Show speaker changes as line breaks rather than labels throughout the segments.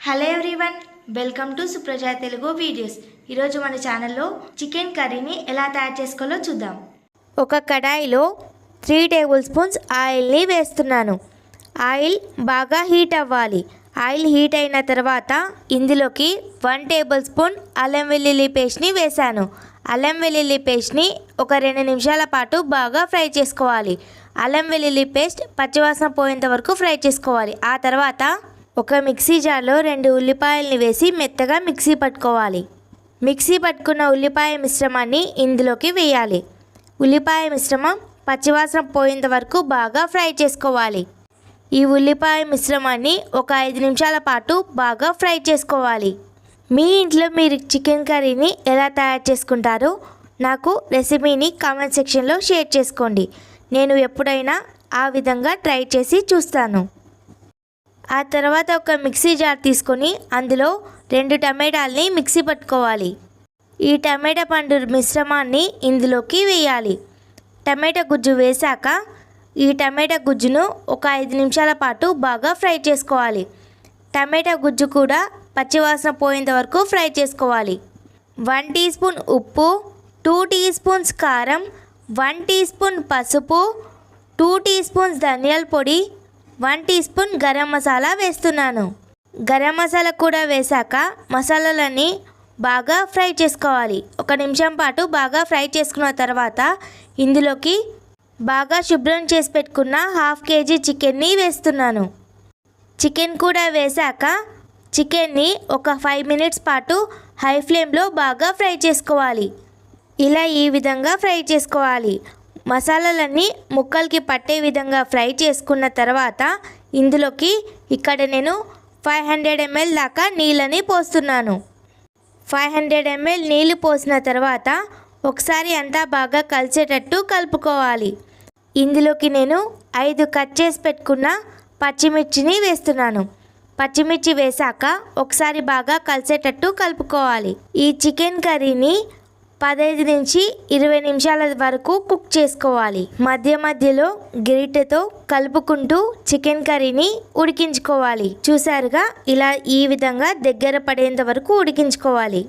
Hello everyone, welcome to Supraja Telugu videos. ఈరోజు మన ఛానల్లో చికెన్ కర్రీని ఎలా తయారు చేసుకోవాలో చూద్దాం. ఒక కడాయిలో 3 టేబుల్ స్పూన్స్ ఆయిల్ని వేస్తున్నాను. ఆయిల్ బాగా హీట్ అవ్వాలి. ఆయిల్ హీట్ అయిన తర్వాత ఇందులోకి 1 టేబుల్ స్పూన్ అల్లం వెల్లుల్లి పేస్ట్ని వేశాను. అల్లం వెల్లుల్లి పేస్ట్ని ఒక 2 నిమిషాల పాటు బాగా ఫ్రై చేసుకోవాలి. అల్లం వెల్లుల్లి పేస్ట్ పచ్చివాసన పోయేంత వరకు ఫ్రై చేసుకోవాలి. ఆ తర్వాత ఒక మిక్సీ జార్లో 2 ఉల్లిపాయల్ని వేసి మెత్తగా మిక్సీ పట్టుకోవాలి. మిక్సీ పట్టుకున్న ఉల్లిపాయ మిశ్రమాన్ని ఇందులోకి వేయాలి. ఉల్లిపాయ మిశ్రమం పచ్చివాసన పోయేంత వరకు బాగా ఫ్రై చేసుకోవాలి. ఈ ఉల్లిపాయ మిశ్రమాన్ని ఒక 5 నిమిషాల పాటు బాగా ఫ్రై చేసుకోవాలి. మీ ఇంట్లో మీరు చికెన్ కర్రీని ఎలా తయారు చేసుకుంటారో నాకు రెసిపీని కామెంట్ సెక్షన్లో షేర్ చేసుకోండి. నేను ఎప్పుడైనా ఆ విధంగా ట్రై చేసి చూస్తాను. ఆ తర్వాత ఒక మిక్సీ జార్ తీసుకొని అందులో 2 టమాటాలని మిక్సీ పట్టుకోవాలి. ఈ టమాటా పండు మిశ్రమాన్ని ఇందులోకి వేయాలి. టమాటా గుజ్జు వేశాక ఈ టమాటా గుజ్జును ఒక 5 నిమిషాల పాటు బాగా ఫ్రై చేసుకోవాలి. టమాటా గుజ్జు కూడా పచ్చివాసన పోయేంత వరకు ఫ్రై చేసుకోవాలి. 1 టీ స్పూన్ ఉప్పు, 2 టీ స్పూన్స్ కారం, 1 టీ స్పూన్ పసుపు, 2 టీ స్పూన్స్ ధనియాల పొడి, 1 టీ స్పూన్ గరం మసాలా వేస్తున్నాను. గరం మసాలా కూడా వేశాక మసాలాలన్నీ బాగా ఫ్రై చేసుకోవాలి. 1 నిమిషం పాటు బాగా ఫ్రై చేసుకున్న తర్వాత ఇందులోకి బాగా శుభ్రం చేసి పెట్టుకున్న 1/2 కేజీ చికెన్ని వేస్తున్నాను. చికెన్ కూడా వేశాక చికెన్ని ఒక 5 మినిట్స్ పాటు హై ఫ్లేమ్లో బాగా ఫ్రై చేసుకోవాలి. ఇలా ఈ విధంగా ఫ్రై చేసుకోవాలి. మసాలాలన్నీ ముక్కలకి పట్టే విధంగా ఫ్రై చేసుకున్న తర్వాత ఇందులోకి ఇక్కడ నేను 500 ml దాకా నీళ్ళని పోస్తున్నాను. 500 ml నీళ్ళు పోసిన తర్వాత ఒకసారి అంతా బాగా కలిసేటట్టు కలుపుకోవాలి. ఇందులోకి నేను 5 కట్ చేసి పెట్టుకున్న పచ్చిమిర్చిని వేస్తున్నాను. పచ్చిమిర్చి వేశాక ఒకసారి బాగా కలిసేటట్టు కలుపుకోవాలి. ఈ చికెన్ కర్రీని 15 నుంచి 20 నిమిషాల వరకు కుక్ చేసుకోవాలి. మధ్య మధ్యలో గరిటెతో కలుపుకుంటూ చికెన్ కర్రీని ఉడికించుకోవాలి. చూసారుగా, ఇలా ఈ విధంగా దగ్గర పడేంత వరకు ఉడికించుకోవాలి.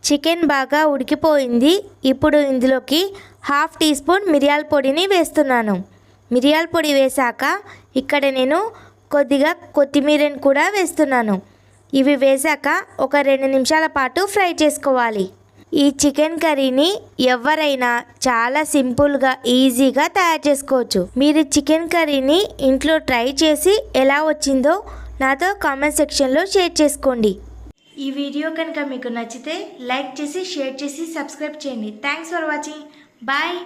చికెన్ బాగా ఉడికిపోయింది. ఇప్పుడు ఇందులోకి 1/2 టీ స్పూన్ మిరియాల పొడిని వేస్తున్నాను. మిరియాల పొడి వేశాక ఇక్కడ నేను కొద్దిగా కొత్తిమీరని కూడా వేస్తున్నాను. ఇవి వేశాక ఒక 2 నిమిషాల పాటు ఫ్రై చేసుకోవాలి. ఈ చికెన్ కర్రీని ఎవరైనా చాలా సింపుల్గా ఈజీగా తయారు చేసుకోవచ్చు. మీరు చికెన్ కర్రీని ఇంట్లో ట్రై చేసి ఎలా వచ్చిందో నాతో కామెంట్ సెక్షన్లో షేర్ చేసుకోండి. ఈ వీడియో కనుక మీకు నచ్చితే లైక్ చేసి షేర్ చేసి సబ్స్క్రైబ్ చేయండి. Thanks for watching. బాయ్.